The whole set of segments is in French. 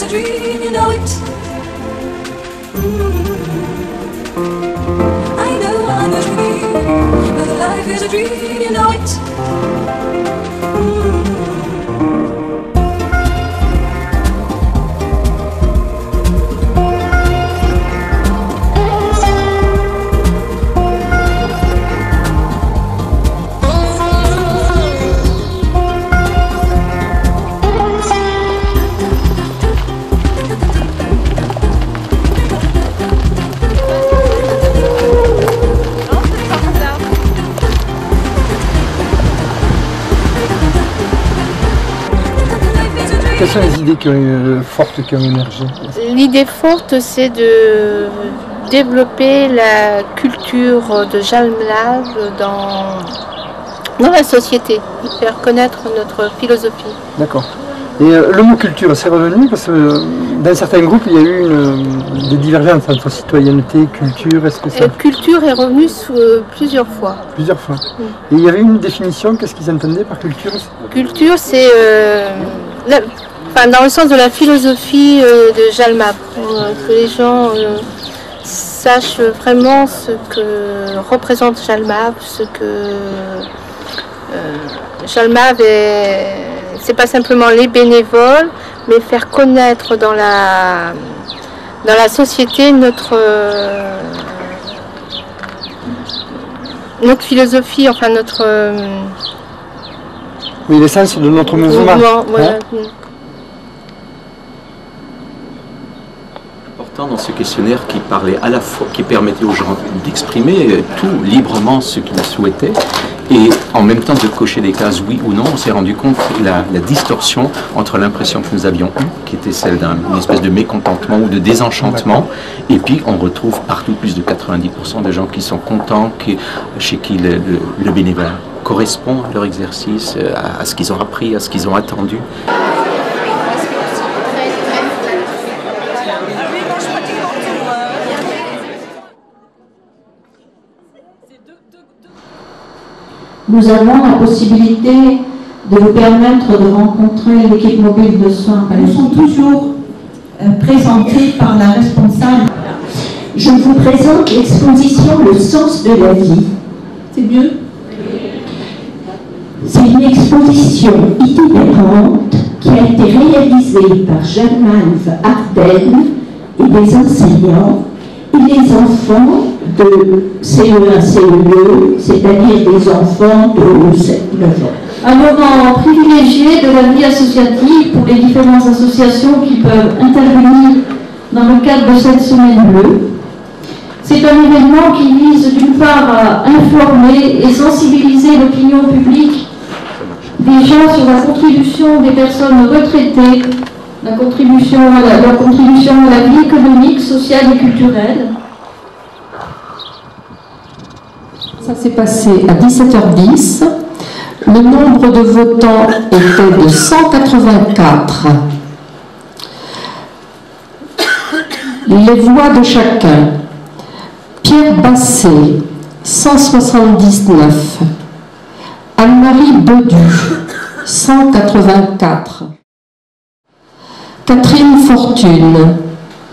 is a dream, you know it. I know I'm a dream, but life is a dream, you know it. Quelles sont les idées fortes qui ont émergé? L'idée forte, c'est de développer la culture de Jalmlave dans la société, de faire connaître notre philosophie. D'accord. Et le mot culture, c'est revenu parce que dans certains groupes, il y a eu des divergences entre citoyenneté, culture. Est-ce que ça... Culture est revenu plusieurs fois. Plusieurs fois. Et il y avait une définition, qu'est-ce qu'ils entendaient par culture? Culture, c'est dans le sens de la philosophie de Jalmave, que les gens sachent vraiment ce que représente Jalmave, ce que Jalmave c'est pas simplement les bénévoles, mais faire connaître dans la société notre philosophie, enfin notre... Oui, l'essence de notre mouvement. Voilà. Dans ce questionnaire qui parlait à la fois, qui permettait aux gens d'exprimer tout librement ce qu'ils souhaitaient et en même temps de cocher des cases oui ou non. On s'est rendu compte de la distorsion entre l'impression que nous avions eue, qui était celle d'une espèce de mécontentement ou de désenchantement, et puis on retrouve partout plus de 90% de gens qui sont contents, chez qui le bénévolat correspond à leur exercice, à ce qu'ils ont appris, à ce qu'ils ont attendu. Nous avons la possibilité de vous permettre de rencontrer l'équipe mobile de soins. Nous sommes toujours présentés par la responsable. Je vous présente l'exposition Le sens de la vie. C'est mieux? C'est une exposition itinérante qui a été réalisée par Jalmave Ardennes et des enseignants et des enfants de CE1, CE2, c'est-à-dire des enfants de 7-9 ans. Un moment privilégié de la vie associative pour les différentes associations qui peuvent intervenir dans le cadre de cette semaine bleue. C'est un événement qui vise d'une part à informer et sensibiliser l'opinion publique déjà sur la contribution des personnes retraitées, leur contribution à la vie économique, sociale et culturelle. Ça s'est passé à 17h10. Le nombre de votants était de 184. Les voix de chacun. Pierre Basset, 179. Anne-Marie Bedu, 184. Catherine Fortune,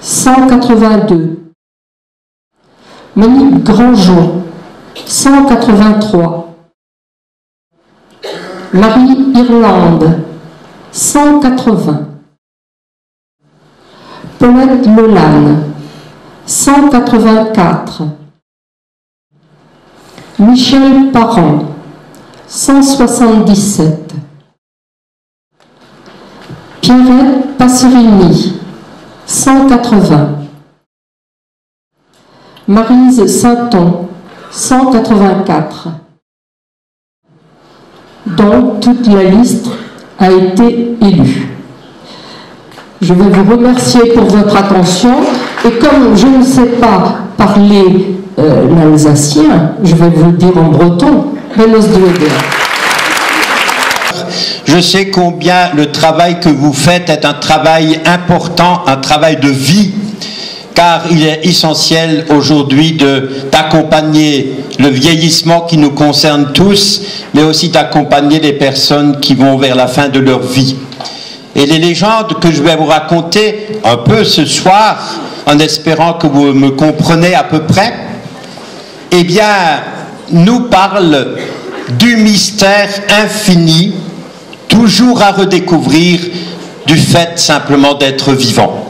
182. Monique Grandjean, 183. Marie Irlande, 180. Paulette Lolane, 184. Michel Parent, 177. Pierrette Passerini, 180. Maryse Sainton, 184. Donc, toute la liste a été élue. Je vais vous remercier pour votre attention. Et comme je ne sais pas parler l'alsacien, je vais vous le dire en breton. Je sais combien le travail que vous faites est un travail important, un travail de vie, car il est essentiel aujourd'hui d'accompagner le vieillissement qui nous concerne tous, mais aussi d'accompagner les personnes qui vont vers la fin de leur vie. Et les légendes que je vais vous raconter un peu ce soir, en espérant que vous me comprenez à peu près, eh bien, nous parlent du mystère infini, toujours à redécouvrir, du fait simplement d'être vivant.